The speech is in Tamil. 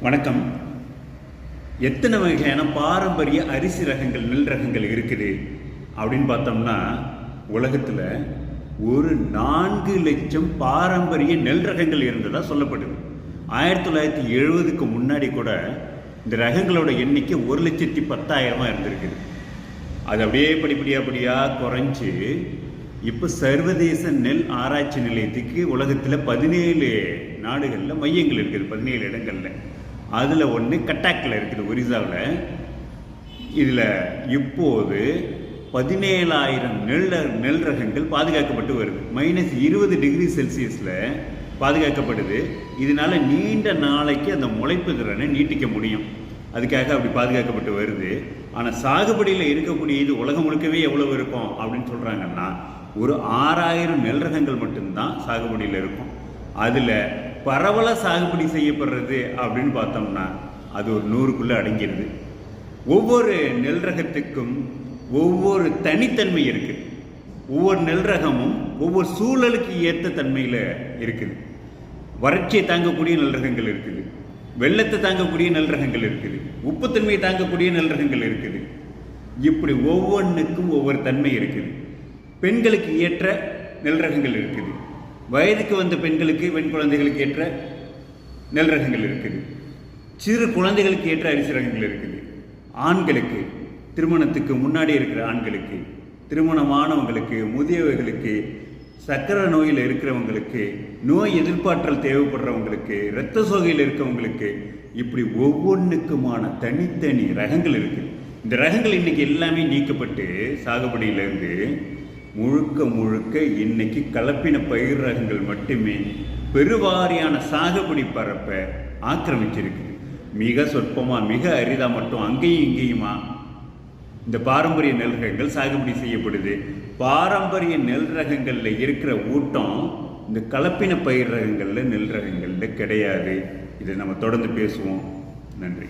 வணக்கம். எத்தனை வகையான பாரம்பரிய அரிசி ரகங்கள் நெல் ரகங்கள் இருக்குது அப்படின்னு பார்த்தோம்னா உலகத்தில் ஒரு 4 லட்சம் பாரம்பரிய நெல் ரகங்கள் இருந்ததாக சொல்லப்படுது. 1970க்கு முன்னாடி கூட இந்த ரகங்களோட எண்ணிக்கை 1,10,000 இருந்திருக்குது. அது அப்படியே படிப்படியாக குறைஞ்சி இப்போ சர்வதேச நெல் ஆராய்ச்சி நிலையத்துக்கு உலகத்தில் 17 நாடுகளில் மையங்கள் இருக்குது, 17 இடங்களில். அதில் ஒன்று கட்டாக்கில் இருக்குது, ஒரிசாவில். இதில் இப்போது 17,000 நெல் ரகங்கள் பாதுகாக்கப்பட்டு வருது. -20 டிகிரி செல்சியஸில் பாதுகாக்கப்படுது. இதனால் நீண்ட நாளைக்கு அந்த முளைப்பு திறனை நீட்டிக்க முடியும். அதுக்காக அப்படி பாதுகாக்கப்பட்டு வருது. ஆனால் சாகுபடியில் இருக்கக்கூடிய இது உலகம் முழுக்கவே எவ்வளவு இருக்கும் அப்படின்னு சொல்கிறாங்கன்னா, ஒரு 6,000 நெல் ரகங்கள் மட்டும்தான் சாகுபடியில் இருக்கும். அதில் பரவலாக சாகுபடி செய்யப்படுறது அப்படின்னு பார்த்தோம்னா அது ஒரு 100க்குள்ளே அடங்கிடுது. ஒவ்வொரு நெல் ரகத்துக்கும் ஒவ்வொரு தனித்தன்மை இருக்குது. ஒவ்வொரு நெல் ரகமும் ஒவ்வொரு சூழலுக்கு ஏற்ற தன்மையில் இருக்குது. வறட்சியை தாங்கக்கூடிய நெல் ரகங்கள் இருக்குது, வெள்ளத்தை தாங்கக்கூடிய நெல் ரகங்கள் இருக்குது, உப்புத்தன்மையை தாங்கக்கூடிய நெல் ரகங்கள் இருக்குது. இப்படி ஒவ்வொன்றுக்கும் ஒவ்வொரு தன்மை இருக்குது. பெண்களுக்கு ஏற்ற நெல் ரகங்கள் இருக்குது, வயதுக்கு வந்த பெண்களுக்கு, பெண் குழந்தைகளுக்கு ஏற்ற நெல் ரகங்கள் இருக்குது, சிறு குழந்தைகளுக்கு ஏற்ற அரிசி ரகங்கள் இருக்குது, ஆண்களுக்கு, திருமணத்துக்கு முன்னாடி இருக்கிற ஆண்களுக்கு, திருமணமானவங்களுக்கு, முதியவர்களுக்கு, சர்க்கரை நோயில் இருக்கிறவங்களுக்கு, நோய் எதிர்ப்பாற்றல் தேவைப்படுறவங்களுக்கு, இரத்த சோகையில் இருக்கிறவங்களுக்கு, இப்படி ஒவ்வொன்றுக்குமான தனித்தனி ரகங்கள் இருக்குது. இந்த ரகங்கள் இன்றைக்கி எல்லாமே நீக்கப்பட்டு சாகுபடியிலேருந்து முழுக்க இன்னைக்கு கலப்பின பயிர் ரகங்கள் மட்டுமே பெருவாரியான சாகுபடி பரப்பை ஆக்கிரமிச்சிருக்குது. மிக சொற்பமாக, மிக அரிதாக மட்டும் அங்கேயும் இங்கேயுமா இந்த பாரம்பரிய நெல் ரகங்கள் சாகுபடி செய்யப்படுது. பாரம்பரிய நெல் ரகங்களில் இருக்கிற ஊட்டம் இந்த கலப்பின பயிர் ரகங்களில், நெல் ரகங்களில் கிடையாது. இதை நம்ம தொடர்ந்து பேசுவோம். நன்றி.